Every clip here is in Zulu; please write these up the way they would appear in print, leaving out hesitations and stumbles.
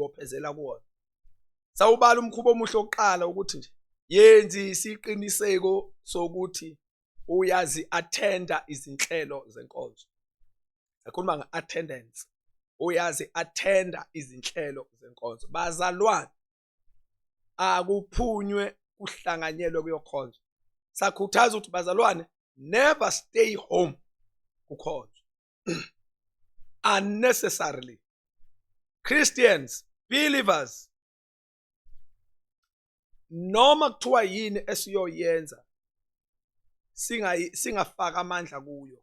uzibophezela kuwona. Sawubala umkhubo omuhle oqala ukuthi nje yenzi isiqiniseko sokuthi uyazi attenda izinhlelo zenkonzo. Akhuluma nge-attendance. Uyazi attenda izinhlelo zenkonzo. Bazalwane, akuphunywe kuhlanganyelwe kuyokhonzo. Sakhuthaza ukuthi bazalwane, never stay home kukhonzo. Unnecessarily. Christians, believers, noma kuthiwa yini esiyoyenza singafaka amandla kuyo,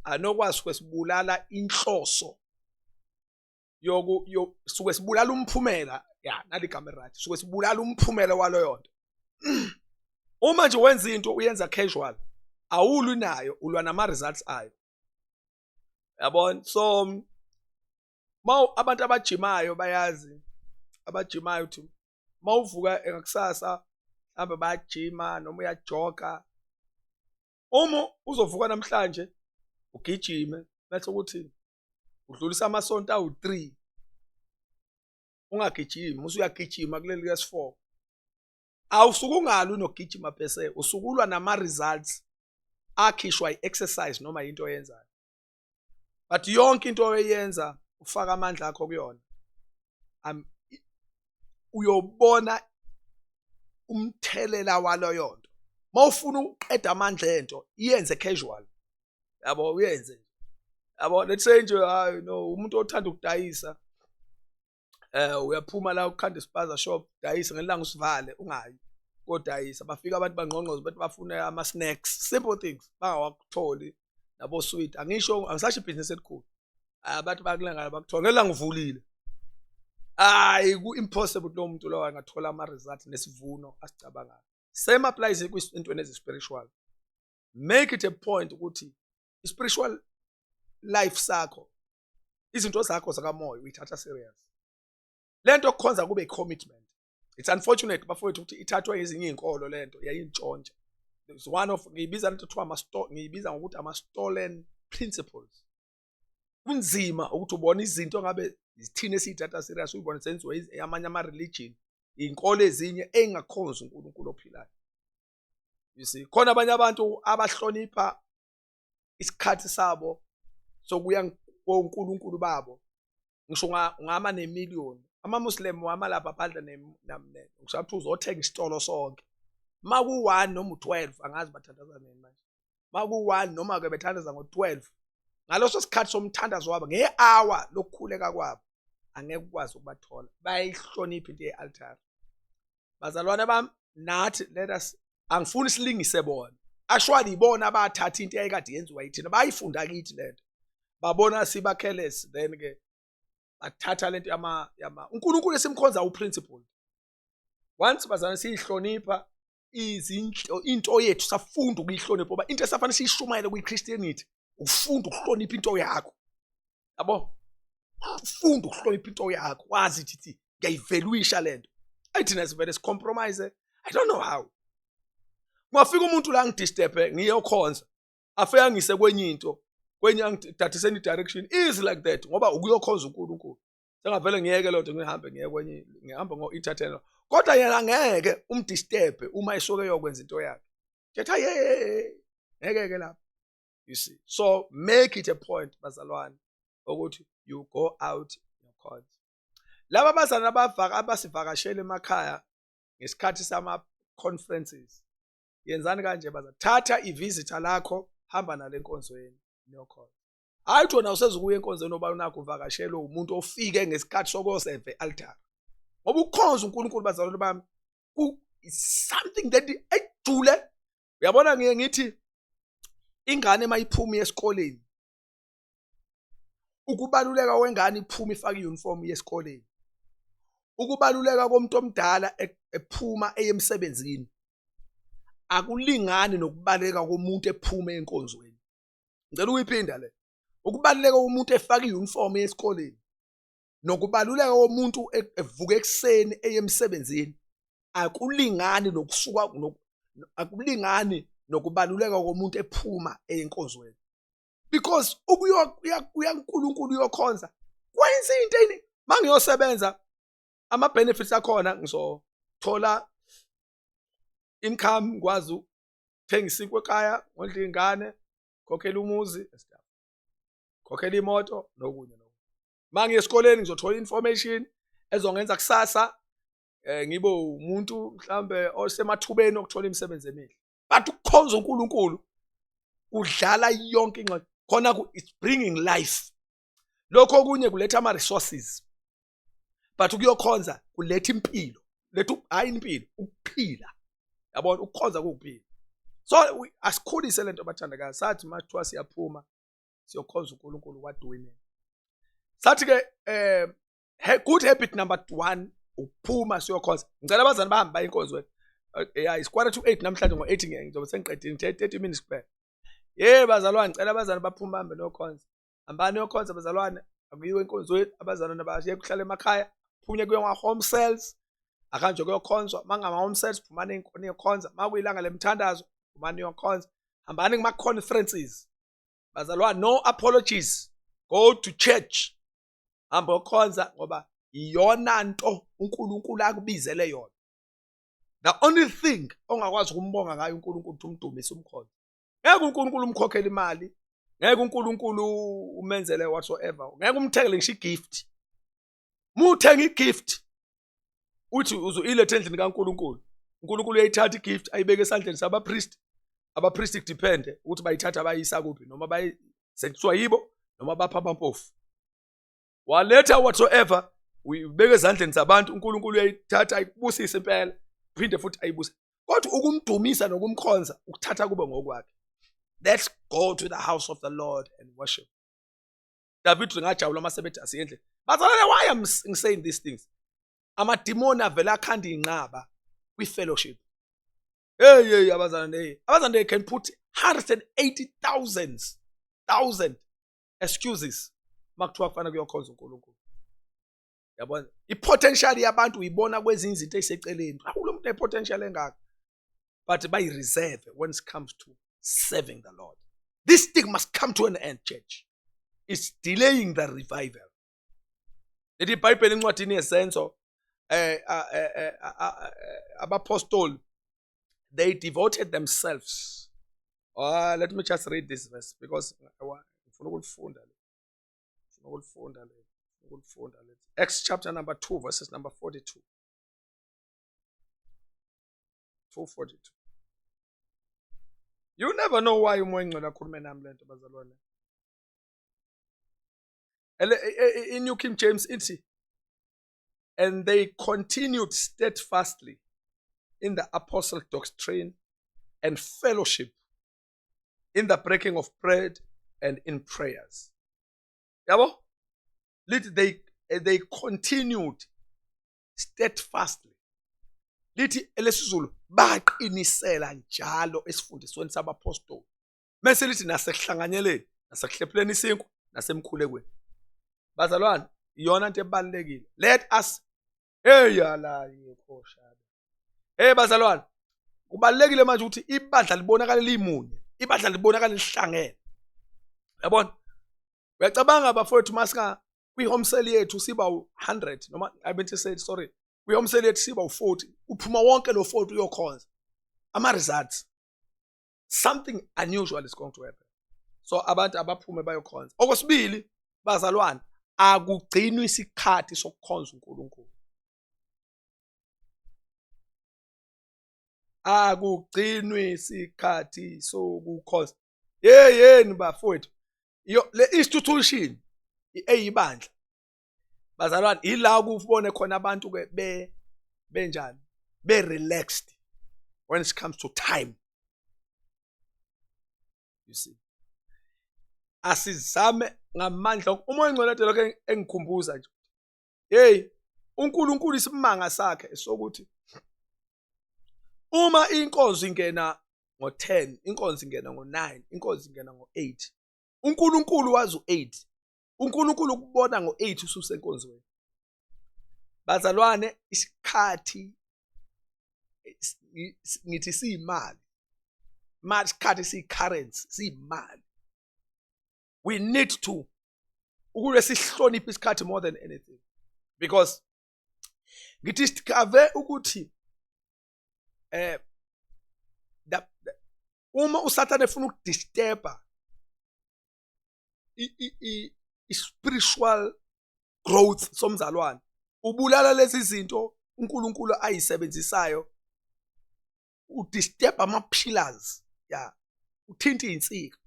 anokwazi kwesibulala inhloso suke sibulala umphumela naligama right, suke sibulala umphumela waloyo nto. Uma nje wenza into uyenza casual, awulwi nayo, ulwa nama results ayo. Yabona? So abantu abajimayo bayazi, abajimayo uthi mawuvuka ngakusasa hamba bayajima noma uyajoga, uma uzovuka namhlanje ugijime bese ukuthi udlulisa amasonto awu3 ungagijimi, usuyagijima kuleli lesi4, awusuku ungalwi nokugijima bese usukulwa nama results akhishwa i-exercise noma into oyenzayo. But yonke into oyenza ufaka amandla akho kuyona, uyobona umthelela waloyo nto. Mawufuna uqeda amandla ento iyenze casual, yabo uyenze. Yabo let's say nje hayi no umuntu othanda ukudayisa uyaphuma la ukhanda ispaza shop dayisa ngelanga usivale ungayi kodayisa, bafika abantu bangqongqoze bathi bafuna ama snacks, simple things bangawakutholi nabo sweet. Angisho angisasho business elikhulu, abantu bakulengana bakuthola ngelanga uvulile. Hayi ku impossible lo muntu lo angathola ama results nesivuno asicabangayo. Same applies kwintweni ezi spiritual. Make it a point ukuthi spiritual life sakho, izinto zakho zakamoya uyithatha serious. Lento okukhonza kube commitment. It's unfortunate bafowethu ukuthi ithathwa ezinye izinkolo lento yayintshontsha. It's one of ngiyibiza lento kuthiwa ngiyibiza ngokuthi ama stolen principles. Kunzima ukuthi ubone izinto ngabe zithine siyithatha serious uyibone senziwe amanye ama religion, izinkolo ezinye engakhonza uNkulunkulu ophilayo. You see, khona abanye abantu abahlonipha isikhathi sabo sokuya ngoNkulunkulu babo. Ngisho ngama ne-million. Ama-Muslim wama lapha phandle namne. Ngisho uzothenga isitolo sonke. Maku1 noma u12 angazi bathandaza nini manje. Maku1 noma ke bethandaza ngo12. Ngaloso sikhathi somthandazo wabo nge-hour lokukhuleka kwabo angeke ukwazi ukubathola. Bayihlonipha into ye-altar. Bazalwane bami, nathi let us angifuni silingise bona. Actually ibona abathatha into eyayikade yenziwa yithina. Bayifunda kithi lento. Babona sibakhelesi then ke bathatha lento yama uNkulunkulu esimkhonza uprinciple. Once bazalwane siyihlonipha into yethu safunda ukuyihlonipha ngoba into esafanele siyishumayele kuyiChristianity ufunda ukuhlonipha into yakho. Yabo? Ufunda ukuhlonipha into yakho. Wazi ukuthi ngiyayivaluisha lento. Ayithina sivele sicompromise. I don't know how. Ngafika umuntu la ngidisturb ngiyokhonza. Afika ngise kwenye into. Kwenye angithathiseni direction is like that ngoba ukuyokhonza uNkulunkulu. Sengavele ngiyeke lento ngihambe ngiye kwenye ngihamba ngo-entertainer. Kodwa yena ngeke umdisturb uma esoke yokwenza into yakhe. Ketha ngeke lapha. You see. So make it a point bazalwane ukuthi you go out yokhonza. Laba bazana abasivakashela emakhaya ngesikhathi sama conferences. Yenzani kanje bazathatha ivisitor lakho hamba nale nkonzweni yokhonza. Hayi thona usezukuya enkonzweni oba unakho uvakashela umuntu ofike ngesikhathi sokoseve altar. Ngoba ukukhonza uNkulunkulu bazalwane bami something that ejule. Uyabona ngithi ingane mayiphuma esikoleni, ukubaluleka wengane iphuma ifaka iuniform yesikoleni, ukubaluleka komuntu omdala ephuma eyemsebenzini akulingani nokubaleka komuntu ephuma enkonzweni. Ngicela ukuyiphinda le. Ukubaluleka komuntu efaka iuniform yesikoleni nokubaluleka komuntu evuka ekseni eyemsebenzini akulingani nokusuka akulingani nokubaluleka komuntu ephuma enkonzweni. Because ukuya uNkulunkulu uyokhonza kwenza into mangiyosebenza ama benefits akhona ngizothola income ngikwazi ukuthenga isinkwa ekhaya ngondla ingane khokhela umuzi khokhela imoto nokunye mangiye esikoleni ngizothola information ezongenza kusasa ngibe umuntu mhlambe osemathubeni okuthola imisebenzi emihle but ukukhonza uNkulunkulu udlala yonke ingxoxo khona it's bringing life lokho okunye kuletha ama resources but ukuyokhonza kuletha impilo letha hayi impilo ukuphila yabona ukukhonza kuuphila so asikhulise lento abathandakazi sathi mathiwa siyaphuma siyokhonza uNkulunkulu what do we mean sathi ke good habit number 1 ukuphuma siyokhonza ngicela abazali bahambe baye inkonzweni yeah it's 7:45 namhlanje ngo8 ngizobe sengiqedile 30 minutes kuphela bazalwane ngicela abazali baphuma bahambe nokhonza hambani yokhonza bazalwane akuyiwe enkonzweni abazalwane bashiye kuhlala emakhaya phunye kuye home cells akanje kuyokhonzwa mangama home cells phumani enkoni yokhonza makuyilanga lemthandazo phumani yokhonza hambani kuma conferences bazalwane no apologies go to church hamba yokhonza ngoba iyona nto uNkulunkulu akubizele yona the only thing ongakwazi ukumbonga ngayo uNkulunkulu ukuthi umdumise umkhonza ngeke uNkulunkulu umkhokhele imali ngeke uNkulunkulu umenzele whatsoever ngeke umthengele ngisho igift muthenga igift uthi uzoilethe endlini kaNkulunkulu uNkulunkulu uyayithatha igift ayibeke esandleni sabapriest abapriest depend ukuthi bayithatha bayisa kuphi noma bayisentshwa yibo noma bapha abampofu waletha whatsoever uyibeke ezandleni zabantu uNkulunkulu uyayithatha ayibusise impela phinde futhi ayibuse kodwa ukumdumisa nokumkhonza ukuthatha kube ngokwakhe let's go to the house of the Lord and worship David ngajabula masebethi asiyendle bazalwane why I'm saying these things amadimoni avela akhanda inqaba kwi fellowship abazalwane they can put 180,000 excuses makuthiwa kufana kuyokhonza uNkulunkulu yabona ipotential yabantu uyibona kwezinye izinto eziseceleni akulo muntu nepotential engaka but by reserve when it comes to serving the Lord this thing must come to an end church it's delaying the revival lethi iBhayibheli incwadini yesenzo abapostoli they devoted themselves let me just read this verse because ngifuna ukulifunda Acts chapter number 2 verses number 42 2:42 you never know why umoya ngcwele akhuluma nami lento bazalwane in New King James ithi and they continued steadfastly in the apostle doctrine and fellowship in the breaking of bread and in prayers yabo they continued steadfastly lithi elesizulu baqinisela njalo esifundisweni sabapostoli mase lithi nasekuhlanganyeleni nasekuhlephuleni isinkwa nasemkhulekweni bazalwane iyona into ebalekile let us bazalwane kubalekile manje ukuthi ibandla libonakala limunye ibandla libonakala lihlangene yabona uyacabanga bafowethu masika kwi home cell yethu siba u100 noma abenthi said sorry kwi home cell yethu siba u40 uphuma wonke lo 40 uyokhonza ama results something unusual is going to happen so abantu abaphume bayokhonza okwesibili bazalwane akugcinwa isikhathi sokukhonza uNkulunkulu akugcinwa isikhathi sokukhonza yeni bafowethu le institution eyibandla bazalwane ila ukubone khona abantu ke benjani be relaxed when it comes to time you see asizame ngamandla umoya ngcwele lokho engikhumbuza nje uNkulunkulu isimanga sakhe esokuthi uma inkonzo ingena ngo10 inkonzo ingena ngo9 inkonzo ingena ngo8 uNkulunkulu wazi u8 uNkulunkulu ukubona ngo8 ususenkonzweni bazalwane isikhathi ngithi siyimali isikhathi siyicurrency siyimali we need to ukule sihlonipha isikhathi more than anything because ngithi sikave ukuthi uma uSathane efuna ukudisturba i-spiritual growth somzalwane, ubulala lezi zinto uNkulunkulu ayisebenzisayo, udisturb ama-pillars, uthinta iy'nsika.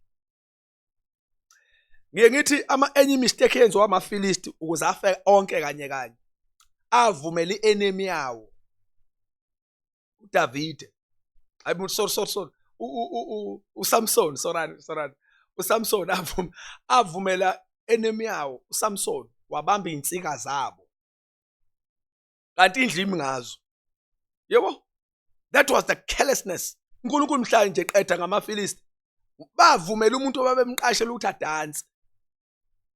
Ngiye ngithi enye mistake eyenziwa amaFilisti ukuze afe onke kanye kanye, avumela i-enemy yawo uDavide. Sorry. uSamson, sorry. uSamson avumela enemy yawo uSamson wabamba insika zabo kanti indlimi ngazo. Yebo, that was the carelessness. uNkulunkulu mhla nje qeda ngamaFilisti bavumela umuntu babemqashela ukuthi adanse,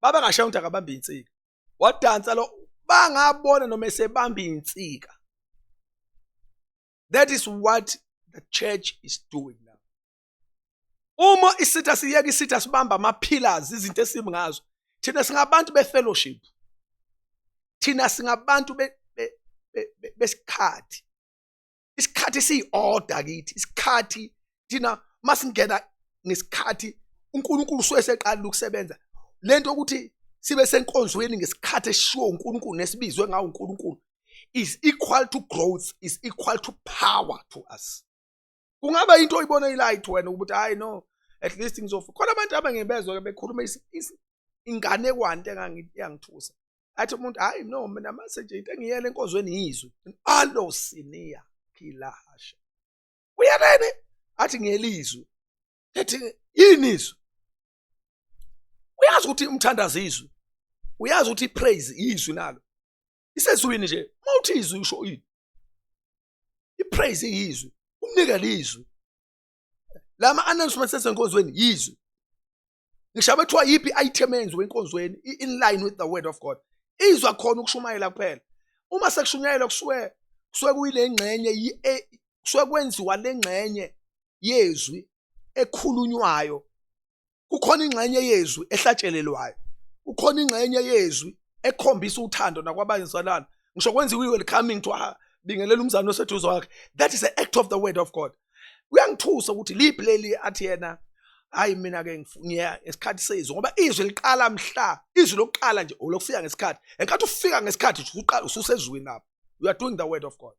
babangashayo ukuthi akabamba insika, wadansa lo, bangabona noma esebamba insika. That is what the church is doing now. Uma isitha siyeka isitha sibamba ama-pillars, izinto esimi ngazo, thina singabantu be-fellowship, thina singabantu besikhathi, isikhathi siyi-order kithi, isikhathi thina masingena ngesikhathi uNkulunkulu usuke seqalile ukusebenza. Lento ukuthi sibe senkonzweni ngesikhathi esishiwo uNkulunkulu nesibizwe ngawo uNkulunkulu is equal to growth, is equal to power to us. Kungaba into oyibona ilight wena ukuthi hayi no, at least ngizofa. Khona abantu abangebezwa bekhuluma inganekwane engangithusa. Athi umuntu hayi no, mina mase nje into engiyele enkonzweni yizwe. Alo siniya khilahasha. Uyalene athi ngiyelizwe. Ethi yini izwe? Uyazi ukuthi umthandazo izwe. Uyazi ukuthi praise izwe nalo. Isezwini nje, mawuthi izwe usho yini? Ipraise izwe. Umnika lizwe. Lama announcements esenkonzweni yizwe. Ngisho bethiwa yipi item enziwe enkonzweni in line with the word of God. Izwe akhona ukushumayela kuphela. Uma sekushunyayela kusuke kuyile ngxenye kusuke kwenziwa lengxenye yezwi ekhulunywayo. Kukhona ingxenye yezwi ehlatshelelwayo. Kukhona ingxenye yezwi ekhombisa uthando nakwabanye salana. Ngisho kwenziwe welcoming to bingelela umzana oseduze wakhe. That is an act of the word of God. Uyangithusa ukuthi liphi leli athi yena hayi mina ke ngiya esikhathi sezwe ngoba izwi liqala mhla, izwi lokuqala nje olokufika ngesikhathi. Enkathi ufika ngesikhathi uqala ususezweni lapho. You are doing the word of God.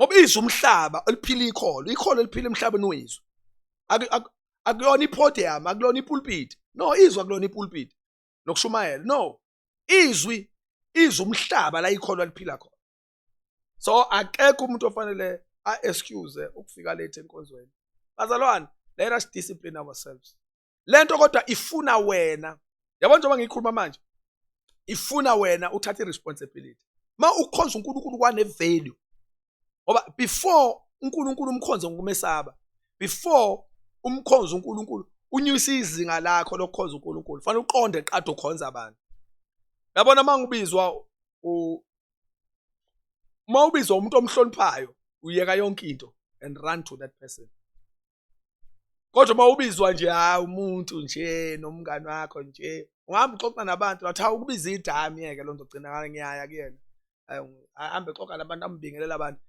Ngoba izwi umhlaba eliphila ikholo eliphila emhlabeni wezwi. Akuyona ipodium, akuyona ipulpit. No, izwi akulona ipulpit nokushumayela. No. Izwi umhlaba la ikholo liphila khona. So akekho umuntu ofanele excuse ukufika late enkonzweni. Bazalwane, let us discipline ourselves. Lento kodwa ifuna wena. Yabona njengoba ngikhuluma manje. Ifuna wena uthathe responsibility. Ma ukhonza uNkulunkulu kwane value. Ngoba before uNkulunkulu umkhonze ngokumesaba, before umkhonza uNkulunkulu unyusa izinga lakho lokukhonza uNkulunkulu, fanele uqonde qade ukhonza abantu. Yabona mangibizwa mawubizwa umuntu omhloniphayo, uyeka yonke into and run to that person. Kodwa mawubizwa nje umuntu nje nomngane wakho nje, ungahamba uxoxa nabantu, wathi ukubiza idami yeke lonto gcina ngiyaya kuyena. Ahambe xoxa nabantu ambingelela abantu.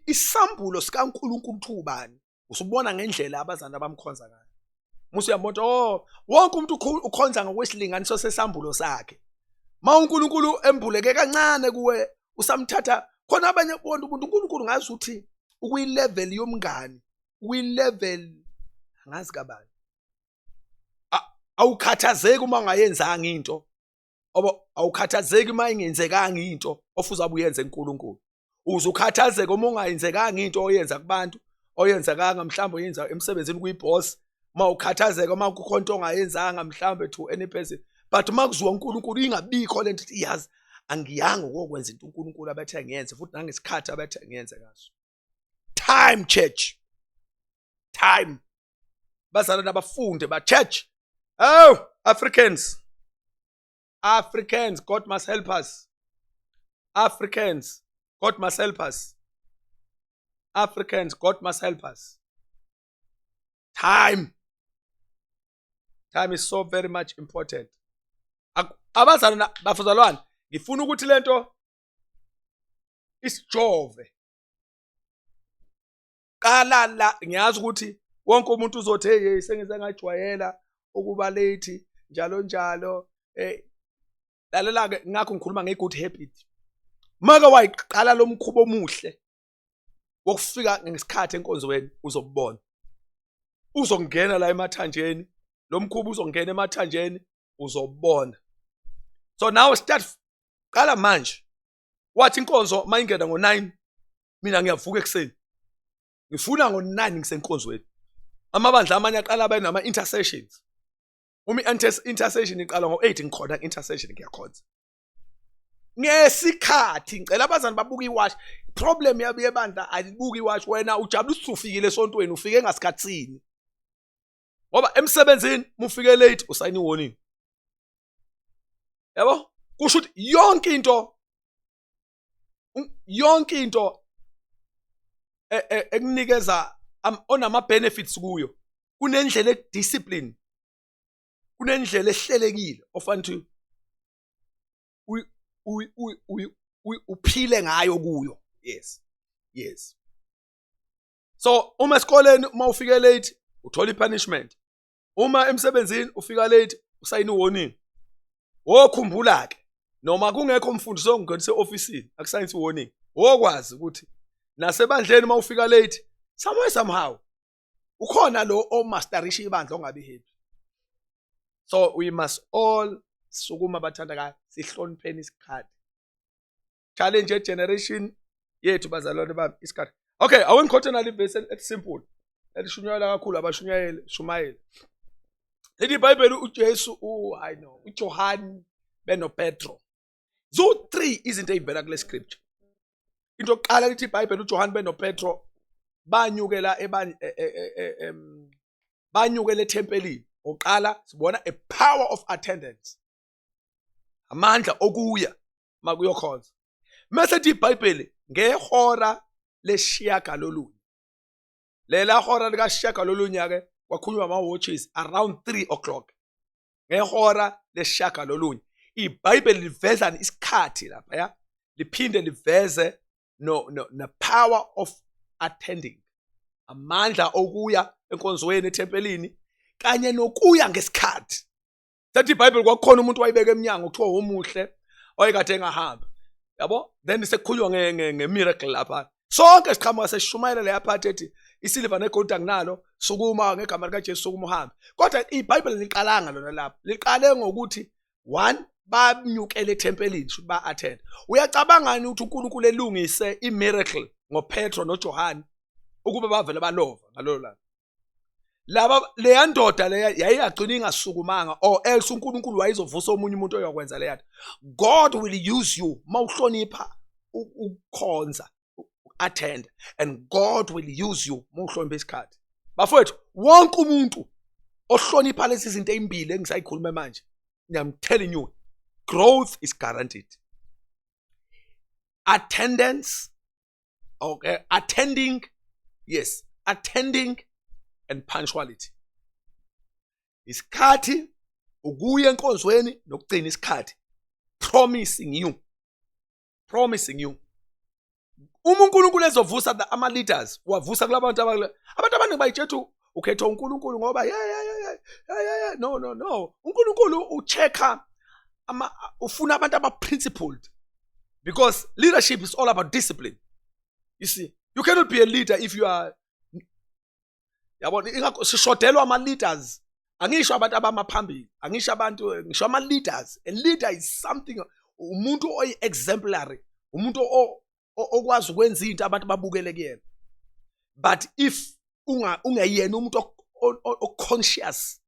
Isambulo sikaNkulunkulu ubani? Usubona ngendlela abazana abamkhonza ngayo. Musu uyabona wonke umuntu ukhonza ngokwesilinganiso sesambulo sakhe. Ma uNkulunkulu embuleke kancane kuwe usamthatha khona abanye bonke umuntu uNkulunkulu ngazi ukuthi ukuyilevel yomngani, ukuyilevel ngazi kabani. Awukhathazeki uma ungayenzanga into. Awukhathazeki uma ingenzekanga into ofuza ubuyenze uNkulunkulu. Uzukhathazeka uma ungayenzekanga into oyenza kubantu, oyenzekanga mhlawumbe oyenza emsebenzini kuyiboss, uma ukhathazeka uma kukhona into ongayenzanga mhlawumbe to any person. But uma kuziwa uNkulunkulu ingabikho lento ukuthi iyazi angiyanga ukwenza into uNkulunkulu abethe ngiyenze futhi nangesikhathi abethe ngiyenze ngaso. Time church. Time. Bazalwane nabafunde ba church. Oh, Africans, God must help us. Africans, God must help us. Africans, God must help us. Time is so very much important. Abazalwane bafuzalwane, ngifuna ukuthi lento isijove. Qala la ngiyazi ukuthi wonke umuntu uzothi hey sengize ngajwayela ukuba late njalo lalela ke ngakho ngikhuluma nge-good habit. Maka wayiqala lo mkhubo omuhle wokufika ngesikhathi enkonzweni uzobona. Uzongena la emathanjeni, lo mkhubo uzongena emathanjeni uzobona. So now start qala manje. Wathi inkonzo mayingena ngo9 mina ngiyavuka ekseni. Ngifuna ngo9 ngisenkonzweni. Amabandla amanye aqala abe nama intercessions. Uma intercession iqala ngo8 ngikhona intercession ngiyakhonza. Ngesikhathi ngicela abazali babuka iwatch. Problem yabi yebandla alibuka iwatch wena ujabula usufikile esontweni ufike ngasikhatsini. Ngoba emsebenzini mufike late usayini warning. Yabo? Kusho ukuthi yonke into ekunikeza onama benefits kuyo kunendlela ediscipline, kunendlela ehlelekile ofanele uphile ngayo kuyo. Yes. So uma esikoleni uma ufike late uthola ipunishment. Uma emsebenzini ufika late usayini warning. Wokhumbula ke noma kungekho umfundiso ongenise officeini akusayini warning. Wokwazi ukuthi nasebandleni uma ufika late somehow ukhona lo omasterisha ibandla ongabi happy. So we must all sukuma bathandakayo sihlonipheni isikhathi. Challenge generation yethu bazalwane bami isikhathi. Okay, awengikhothana nali verse simple. Elishunyayela kakhulu abashumayeli. Leli iBhayibheli uJesu uJohani benoPetro. Zo 3 izinto ezivela kule scripture. Into oqala lithi iBhayibheli uJohani benoPetro banyukela banyukela ethempelini. Oqala sibona a power of attendance. Amandla okuya makuyokhonza. Mase lithi iBhayibheli ngehora leshiyagalolunye. Lela hora likashiyagalolunye ke kwakhulunywa ama watches around 3 o'clock. Ngehora leshiyagalolunye. iBhayibheli liveza isikhathi lapha ya. Liphinde liveze no power of attending. Amandla okuya enkonzweni ethempelini kanye nokuya ngesikhathi. Sathi iBhayibheli kwakukhona umuntu wayibeka eminyango kuthiwa umuhle oyekade engahamba. Yabo? Then sekukhulunywa nge-miracle lapha. Sonke siqhamuka sesishumayela le yapha ethi isiliva negold anginalo sukuma ngegama lika Jesu sukuma uhambe. Kodwa iBhayibheli liqalanga lona lapha. Liqale ngokuthi 1 banyukele ethempelini should ba attend. Uyacabangani ukuthi uNkulunkulu elungise imiracle ngoPetro noJohani ukuba bavele balova ngalolo langa. Laba le ndoda le yayiyagcina ingasukumanga or else uNkulunkulu wayizovusa omunye umuntu oyokwenza le yanto. God will use you mawuhlonipha ukukhonza attend and God will use you mawuhlonipha isikhathi. Bafowethu wonke umuntu ohlonipha lezi zinto ezimbili engisayikhuluma manje I'm telling you growth is guaranteed. Attendance, okay, attending and punctuality. Isikhathi ukuya enkonzweni nokugcina isikhathi. Promising you. Uma uNkulunkulu ezovusa ama leaders, wavusa kulabantu abantu abaningi bayithethu ukhetha uNkulunkulu ngoba no. uNkulunkulu uchecka ufuna abantu aba-principled because leadership is all about discipline. You see, you cannot be a leader if you are yabona sishodelwa ama-leaders. Angisho abantu abamaphambili, angisho abantu, ngisho ama-leaders. A leader is something, umuntu oyi-exemplary, umuntu okwazi ukwenza into abantu babukele kuyena. But if ungayena umuntu o-conscious,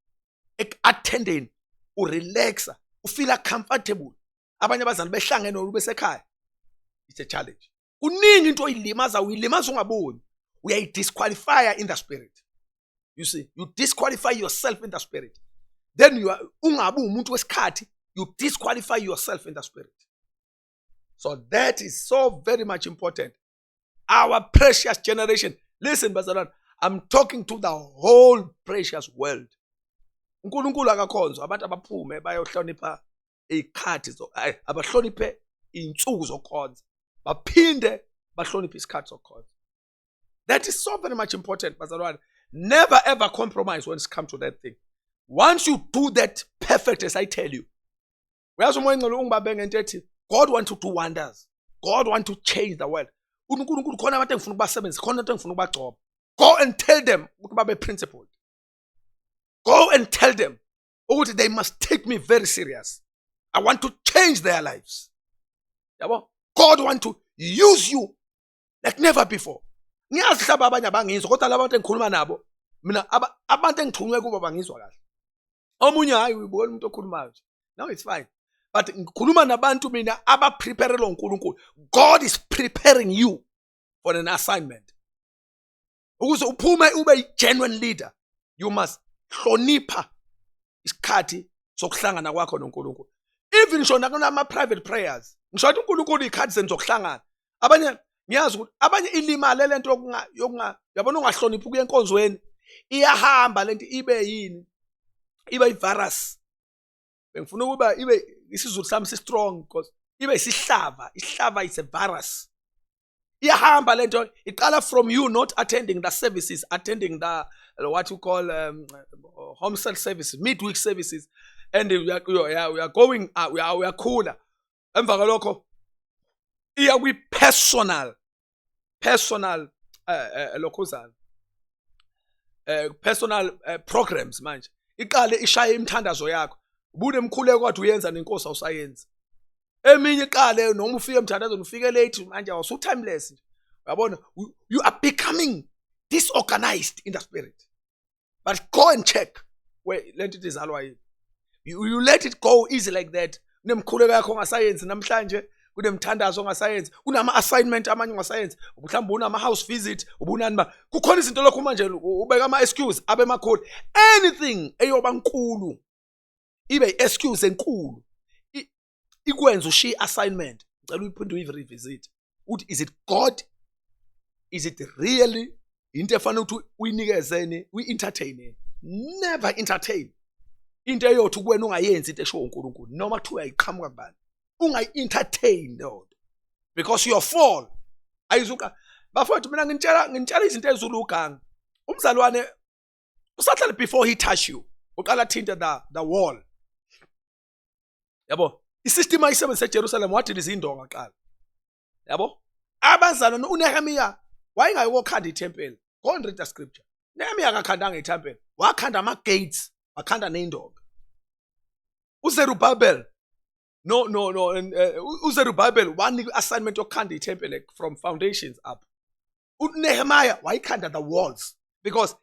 attending, urelaxa, ufeel comfortable, abanye abazali behlangene besekhaya, it's a challenge. Kuningi into uyilimaza ungaboni. Uyayidisqualify in the spirit. You see, you disqualify yourself in the spirit. Then you are ungabu umuntu wesikhathi, you disqualify yourself in the spirit. So that is so very much important. Our precious generation. Listen, Bazaran, I'm talking to the whole precious world. uNkulunkulu akakhonzwa abantu abaphume bayohlonipha ikhathi abahloniphe insuku zokhonza baphinde bahloniphe isikhathi sokhonza. That is so very much important, bazalwane. Never ever compromise when it comes to that thing. Once you do that perfect, as I tell you, God want to do wonders. God want to change the world. Go and tell them principled. Go and tell them they must take me very serious. I want to change their lives. God want to use you like never before. Ngiyazihlaba abanye abangizwa kodwa labantu engikhuluma nabo mina abantu engithunywe kubo bangizwa kahle. Omunye hayi uyibona umuntu okhulumayo nje. No, it's fine. But ngikhuluma nabantu mina abapreparelwa uNkulunkulu. God is preparing you for an assignment. Ukuze uphume ube i-genuine leader, you must hlonipha isikhathi sokuhlangana kwakho noNkulunkulu. Even shona kunama private prayers. Ngisho ukuthi uNkulunkulu ikhathi zenu zokuhlangana. Abanye ngiyazi ukuthi abanye ilimale lento yabona ungahloniphi kuye enkonzweni iyahamba lento ibe yini? Ibe ivirus. Bengifuna ukuba ibe isizulu sami si strong because ibe isihlava. Isihlava is a virus. Iyahamba lento iqala from you not attending the services, attending the what you call home cell services, midweek services, and we are going we are cooler. Emva kwalokho iya kwi personal lokhuzana personal programs manje iqale ishaye imthandazo yakho ubune emkhuleko kwathi uyenza nenkosi awusayenzi eminye iqale noma ufike emthandazweni ufike late manje awusu timeless nje uyabona you are becoming disorganized in the spirit. But go and check where let it izalwa yini. You let it go easy like that. Unemkhuleko yakho ngasayenzi namhlanje kunemthandazo ngasayenzi unama assignment amanye ngasayenzi mhlawumbe unama house visit ubunani ba kukhona izinto lokho manje ubeka ama excuse abe makhodi anything eyoba nkulu ibe excuse enkulu ikwenza ushi assignment ngicela uyiphinde uyirevisit uthi is it God, is it really into efanele ukuthi uyinikezene uyi-entertain. Never entertain into eyothi kuwena ungayenzi into esho uNkulunkulu noma kuthiwa ayiqhamuka kubani ungayi-entertain lento because you fall. Ayizuka bafowethu mina ngintshela izinto ezulu uganga umzalwane usahlala before he touch you uqala thinta the wall yabo isystem ayisebenzisa eJerusalem wathi izindonga qala yabo abazalwane uNehemiya wayengayiwokhanda iTemple. Go and read the scripture. Nehemiya akakhandanga iTemple wakhanda ama gates wakhanda nendonga. uZerubabel No, uZerubabel one assignment yokukhanda iTemple from foundations up. uNehemiah wayikhanda the walls because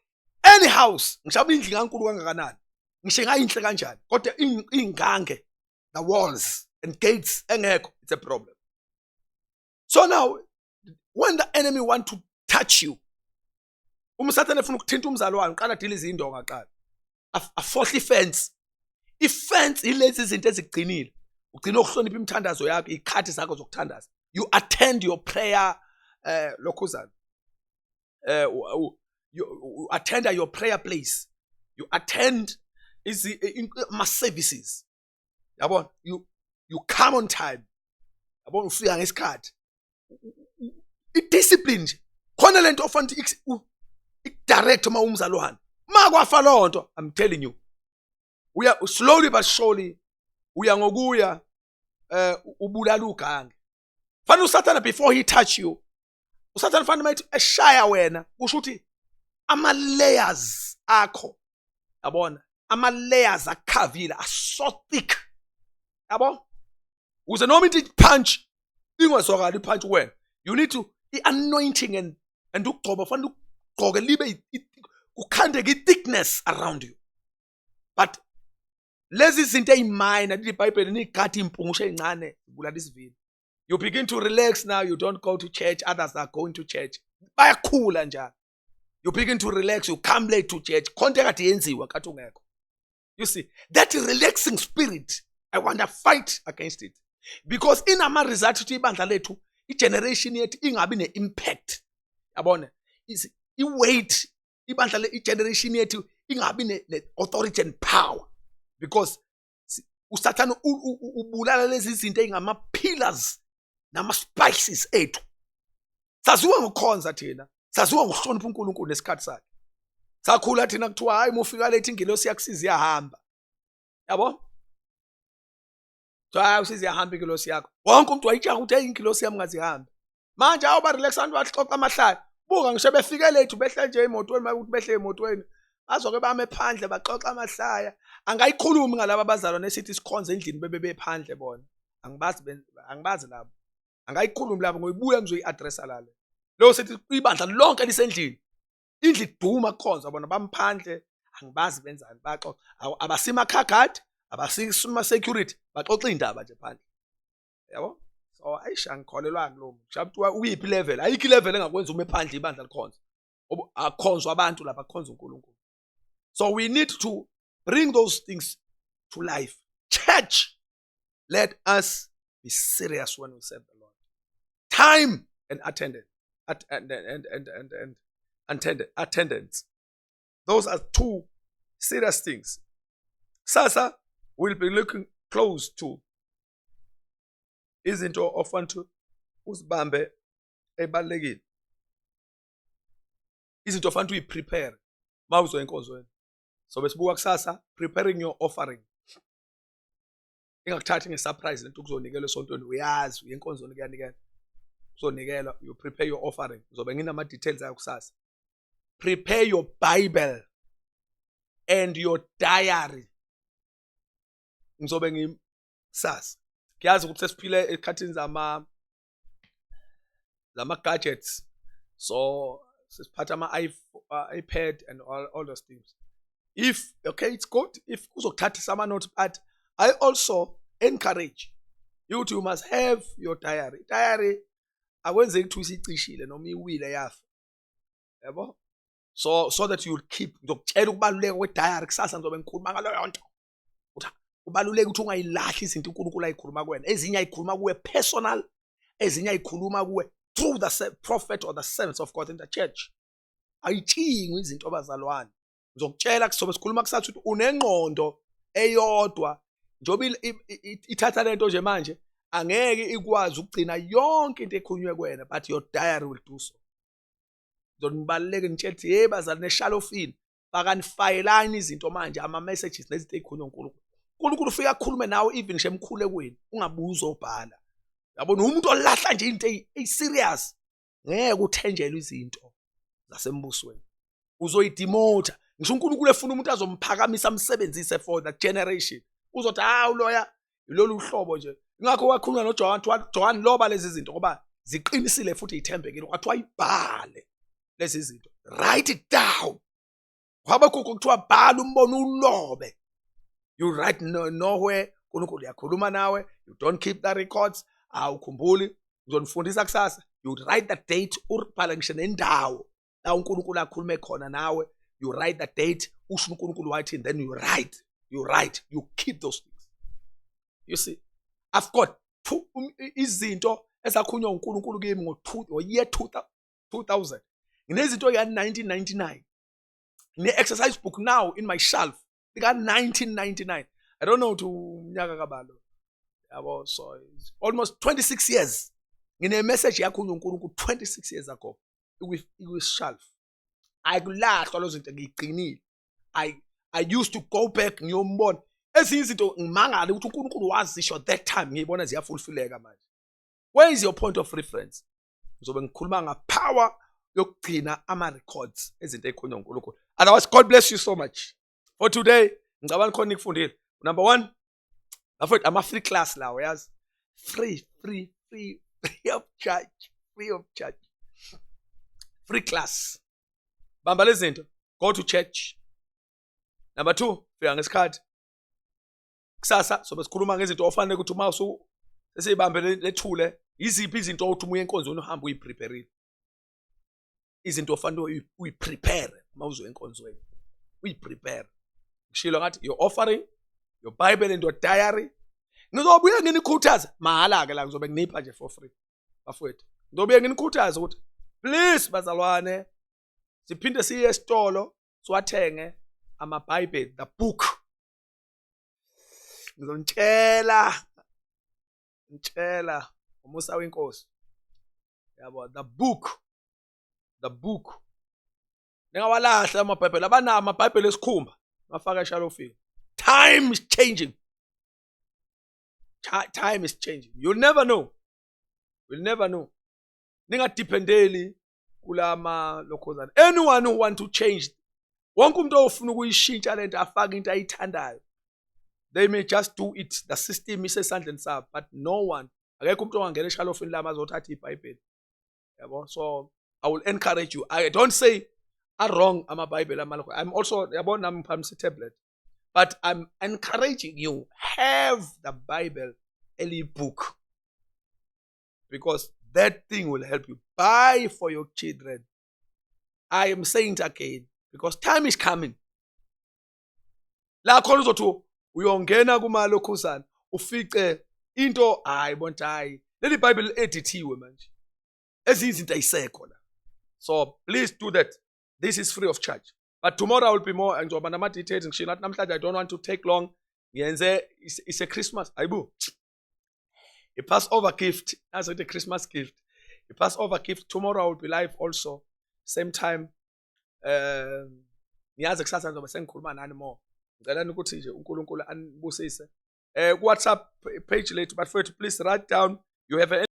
any house ngishabe indlu kaNkulu kangakanani ngisho ngayinhle kanjani kodwa ingange the walls and gates engekho it's a problem. So now when the enemy want to touch you uMsathane efuna ukuthinta umzalwane qala dile izindonga qala a fourth fence. Ifence ilezi izinto ezigcinile ugcina ukuhlonipha imthandazo yakho ikhathi zakho zokuthandaza. You attend your prayer lokhuzana you attend your prayer place, you attend my services yabona you come on time yabona ufika ngesikhathi idiscipline nje khona lento ofanele direct uma umzalwane makwafa lonto. I'm telling you we are slowly but surely uya ngokuya ubulala ugange. Fanele uSathana before he touch you uSathana fanele mayithi eshaya wena kusho ukuthi ama layers akho yabona ama layers akhavile are so thick yabo uze noma into punch ingwazwakala ipunch wena you need to anointing and ukugcoba fanele ugqoke libe ukhandeke thickness around you. But lezi zinto eziminor iBhayibheli nigadi impungusho ezincane bulala isivini. You begin to relax now, you don't go to church, others are going to church bayakhula njalo. You begin to relax, you come late to church konke kade yenziwa kathi ungekho. You see that relaxing spirit I want to fight against it because in ama result ukuthi ibandla lethu igeneration yethu ingabi neimpact yabona is iweight ibandla le igeneration yethu ingabi ne authority and power because usathana ubulala lezi zinto ezingama pillars nama spices ethu. Saziwa ngokukhonza thina, saziwa ngokuhlonipha uNkulunkulu nesikhathi sakhe. Sakhula thina kuthiwa hayi mufika lethi ingilosi yakusiza iyahamba. Yabo? Cha usiza iyahamba ingilosi yakho. Wonke umuntu wayitsha ukuthi hey ingilosi yami ngazihambi. Manje awuba relax abantu baxoxa amahlala. Buka ngisho befike lethu behle nje emotweni makuthi behle emotweni. Bazoke bame phandle baxoxa amahlaya. Angayikhulumi ngalabo abazalwa nesithi sikhonze endlini bebe phandle bona. Angibazi labo. Angayikhulumi labo ngoyibuya ngizoyi-addressa lale. Lo sithi ibandla lonke lisendlini. Indlu iduma kukhonza bona bamphandle. Angibazi benzani baxoxa. Abasima khagadi, abasima security, baxoxa indaba nje phandle. Yabo? So ayisha ngikholelwa lo. Kushathi uyiphi level? Ayikho level engakwenza ume phandle ibandla likhonza. Akhonzwa abantu lapha khonza uNkulunkulu. So we need to bring those things to life. Church, let us be serious when we serve the Lord. Time and attendance. Attendance. Those are two serious things. Sasa will be looking close to izinto ofanele uzibambe ebalekile. Izinto ofanele uyiprepare mawuzo enkonzweni. So besibuka kusasa preparing your offering. Ingakuthathi ngesurprise lento kuzonikela esontweni uyazi uyenkonzweni kuyanikela. Uzonikela you prepare your offering. Uzobe nginama details ayo kusasa. Prepare your Bible and your diary. Ngizobe ngisasa. Kuyazi ukuthi sesiphile ekhathini zama gadgets. So sesiphatha iPad and all those things. If okay, it's good if uzokuthatha sama notes, but I also encourage you to must have your diary. Diary akwenzeki ukuthi usicishile noma iwile yafa. Yabo? So that you will keep. Ngizokutshela ukubaluleka kwe-diary kusasa ngizobe ngikhuluma ngalo yonto. Kubaluleka ukuthi ungayilahli izinto uNkulunkulu ayikhuluma kuwena. Ezinye ayikhuluma kuwe personal, ezinye ayikhuluma kuwe through the prophet or the servants of God in the church. Ayitshingi izinto abazalwane. Ngizokutshela kusobe sikhuluma kusathi ukuthi unengqondo eyodwa njoba ithatha lento nje manje angeke ikwazi ukugcina yonke into ekhulunywe kuwena, but your diary will do so. Ngizonibaluleke ngitshela ukuthi hey bazali neshalofini bakanifayelani izinto manje ama messages nezinto ezikhulunywa uNkulunkulu. uNkulunkulu ufika ukukhulume nawe even nje emkhulekweni ungabuza obhala. Yabona umuntu olahla nje into ey-serious ngeke uthenjelwe izinto zasembusweni. Uzoyidemote. Ngisho uNkulunkulu efuna umuntu azomphakamisa amsebenzise for that generation. Uzothi uloya ilolu uhlobo nje. Ingakho wakhuluma noJohn loba lezi zinto ngoba ziqinisile futhi ithembekile. Kwathi wayibhale lezi zinto. Write it down. Ngoba kuthiwa bhala umbono ulobe. You write nowhere uNkulunkulu yakhuluma nawe. You don't keep the records. Awukhumbuli. Ngizonifundisa kusasa. You write the date ubhala ngisho nendawo la uNkulunkulu akhulume khona nawe. You write the date, usho uNkulunkulu wathi, and then you write, you keep those things. You see, I've got izinto ezakhunywa uNkulunkulu kimi ngo-year 2000. Nginezinto ka-1999. Ngine-exercise book now in my shelf. Ika-1999. I don't know to mnyaka kabalo. Yabo, so it's almost 26 years. Ngine-message yakhunywa uNkulunkulu 26 years ago. With shelf. Ayikulahlwa lo zinto ngiyiqinile. I used to go back ngiyombona. Ezinye izinto ngimangala ukuthi uNkulunkulu wazisho that time ngiyibona ziyafulfilleka manje. Where is your point of reference? Ngizobe ngikhuluma ngapower yokugcina ama records ezinto ezikhona uNkulunkulu. Otherwise God bless you so much. For today ngicabanga khona nikufundile. Number 1, bafowethu ama free class lawo yazi. Free of charge. Free class. Bamba lezi zinto. Go to church. Number 2, fika ngesikhathi. Kusasa sobe sikhuluma ngezinto ofanele ukuthi uma sesibambe lethule, iziphi izinto othi uye enkonzweni uhamba uyiprepare. Izinto ofanele uyiprepare uma uzo enkonzweni. Uyiprepare. Ngishilo ngathi your offering, your Bible and your diary. Ngizobuye nginikhuthaza mahala ke la ngizobe nginipha nje for free. Bafowethu. Ngizobuye nginikhuthaza ukuthi please bazalwane siphinde siye esitolo siwathenge ama Bible, the book. ngizonitshela umusa wenkosi yabo the book ningawalahla amabhayibheli abana amabhayibheli esikhumba mafaka eshalofini. Time is changing. Time is changing. You'll never know. Ningadependeli kulama lokhozana. Anyone who want to change, wonke umuntu ofuna ukuyishintsha lento afaka into ayithandayo, they may just do it. The system isesandleni sabo, but no one, akekho umuntu ongangena eshalofini lami azothatha iBhayibheli. Yabo, so I will encourage you. I don't say are wrong amabhayibheli amalokho. I'm also yabo nami ngiphakamisa tablet, but I'm encouraging you, have the Bible early book, because that thing will help you. Buy for your children. I am saying it again because time is coming. La khona uzothi uyongena kumalokhuzana ufice into ayibonta hayi leli Bible edithiwe manje ezinye izinto ayisekho la. So please do that. This is free of charge. But tomorrow I will be more ngizoba nama details ngishilo namhlanje. I don't want to take long. Ngiyenze it's a Christmas. Ayibu. A Passover gift. That's a Christmas gift. A Passover gift. Tomorrow I will be live also. Same time. Ngiyazi kusasa ngizobe sengikhuluma nani more. Ngicela ukuthi nje uNkulunkulu anibusise. WhatsApp page later, but first please write down you have a